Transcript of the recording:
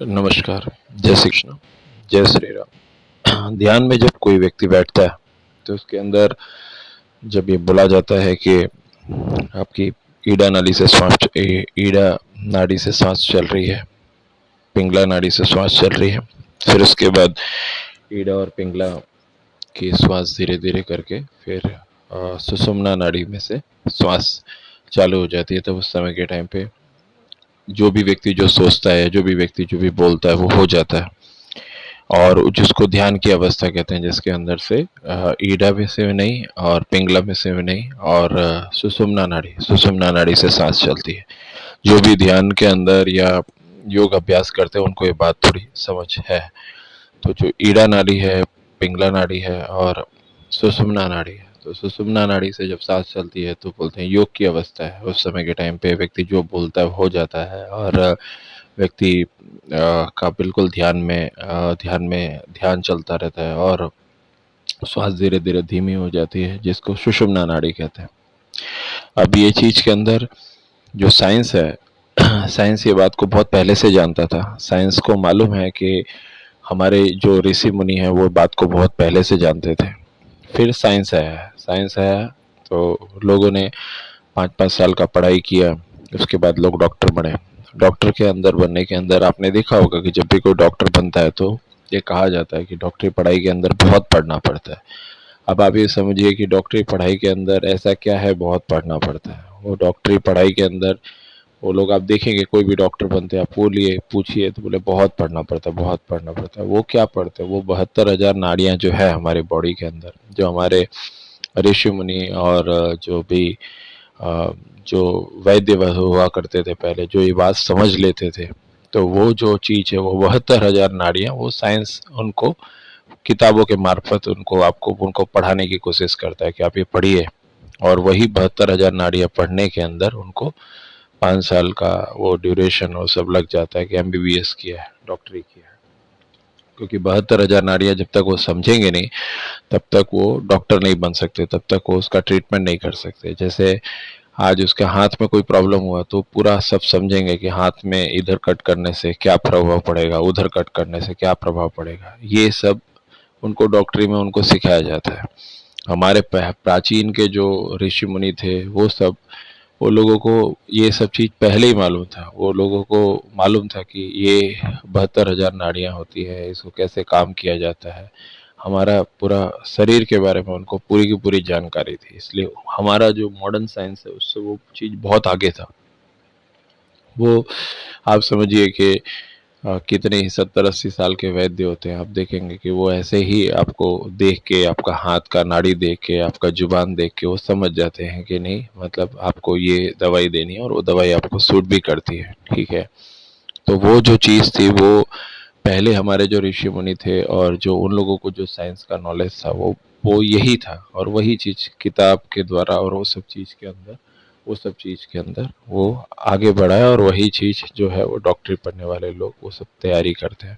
नमस्कार। जय श्री कृष्ण। जय श्री राम। ध्यान में जब कोई व्यक्ति बैठता है तो उसके अंदर जब ये बोला जाता है कि आपकी ईड़ा नाड़ी से सांस चल रही है, पिंगला नाड़ी से श्वास चल रही है, फिर उसके बाद ईड़ा और पिंगला की श्वास धीरे धीरे करके फिर सुषुम्ना नाड़ी में से श्वास चालू हो जाती है। तब उस समय के टाइम पे जो भी व्यक्ति जो सोचता है, जो भी व्यक्ति जो भी बोलता है, वो हो जाता है। और जिसको ध्यान की अवस्था कहते हैं, जिसके अंदर से ईड़ा में से भी नहीं और पिंगला में से भी नहीं और सुषुम्ना नाड़ी से सांस चलती है। जो भी ध्यान के अंदर या योग अभ्यास करते हैं उनको ये बात थोड़ी समझ है। तो जो ईड़ा नाड़ी है, पिंगला नाड़ी है और सुषुम्ना नाड़ी है, तो सुषुम्ना नाड़ी से जब सांस चलती है तो बोलते हैं योग की अवस्था है। उस समय के टाइम पे व्यक्ति जो बोलता है हो जाता है और व्यक्ति का बिल्कुल ध्यान चलता रहता है और श्वास धीरे धीरे धीमी हो जाती है, जिसको सुषुम्ना नाड़ी कहते हैं। अब ये चीज के अंदर जो साइंस है, साइंस ये बात को बहुत पहले से जानता था। साइंस को मालूम है कि हमारे जो ऋषि मुनि हैं वो बात को बहुत पहले से जानते थे। फिर साइंस आया तो लोगों ने 5-5 साल का पढ़ाई किया। उसके बाद लोग डॉक्टर बने। डॉक्टर के अंदर बनने के अंदर आपने देखा होगा कि जब भी कोई डॉक्टर बनता है तो ये कहा जाता है कि डॉक्टरी पढ़ाई के अंदर बहुत पढ़ना पड़ता है। अब आप ये समझिए कि डॉक्टरी पढ़ाई के अंदर ऐसा क्या है बहुत पढ़ना पड़ता है। वो डॉक्टरी पढ़ाई के अंदर वो लोग आप देखेंगे कोई भी डॉक्टर बनते हैं, आप बोलिए पूछिए तो बोले बहुत पढ़ना पड़ता है, बहुत पढ़ना पड़ता है। वो क्या पढ़ते हैं? वो 72,000 नाड़ियाँ जो है हमारे बॉडी के अंदर, जो हमारे ऋषि मुनि और जो भी जो वैद्य हुआ करते थे पहले, जो ये बात समझ लेते थे, तो वो जो चीज़ है वो 72,000 नाड़ियाँ, वो साइंस उनको किताबों के मार्फत उनको पढ़ाने की कोशिश करता है कि आप ये पढ़िए। और वही 72,000 नाड़ियाँ पढ़ने के अंदर उनको 5 साल का वो ड्यूरेशन वो सब लग जाता है कि MBBS किया है, डॉक्टरी किया है। क्योंकि 72,000 नाड़ियाँ जब तक वो समझेंगे नहीं तब तक वो डॉक्टर नहीं बन सकते, तब तक वो उसका ट्रीटमेंट नहीं कर सकते। जैसे आज उसके हाथ में कोई प्रॉब्लम हुआ तो पूरा सब समझेंगे कि हाथ में इधर कट करने से क्या प्रभाव पड़ेगा, उधर कट करने से क्या प्रभाव पड़ेगा। ये सब उनको डॉक्टरी में उनको सिखाया जाता है। हमारे प्राचीन के जो ऋषि मुनि थे वो लोगों को ये सब चीज़ पहले ही मालूम था। वो लोगों को मालूम था कि ये 72,000 नाड़ियाँ होती है, इसको कैसे काम किया जाता है। हमारा पूरा शरीर के बारे में उनको पूरी की पूरी जानकारी थी। इसलिए हमारा जो मॉडर्न साइंस है उससे वो चीज़ बहुत आगे था। वो आप समझिए कि कितने ही 70-80 साल के वैद्य होते हैं, आप देखेंगे कि वो ऐसे ही आपको देख के, आपका हाथ का नाड़ी देख के, आपका जुबान देख के वो समझ जाते हैं कि नहीं, मतलब आपको ये दवाई देनी है और वो दवाई आपको सूट भी करती है। ठीक है। तो वो जो चीज़ थी वो पहले हमारे जो ऋषि मुनि थे और जो उन लोगों को जो साइंस का नॉलेज था वो यही था। और वही चीज़ किताब के द्वारा और वो सब चीज़ के अंदर वो आगे बढ़ा है। और वही चीज़ जो है वो डॉक्टरी पढ़ने वाले लोग वो सब तैयारी करते हैं।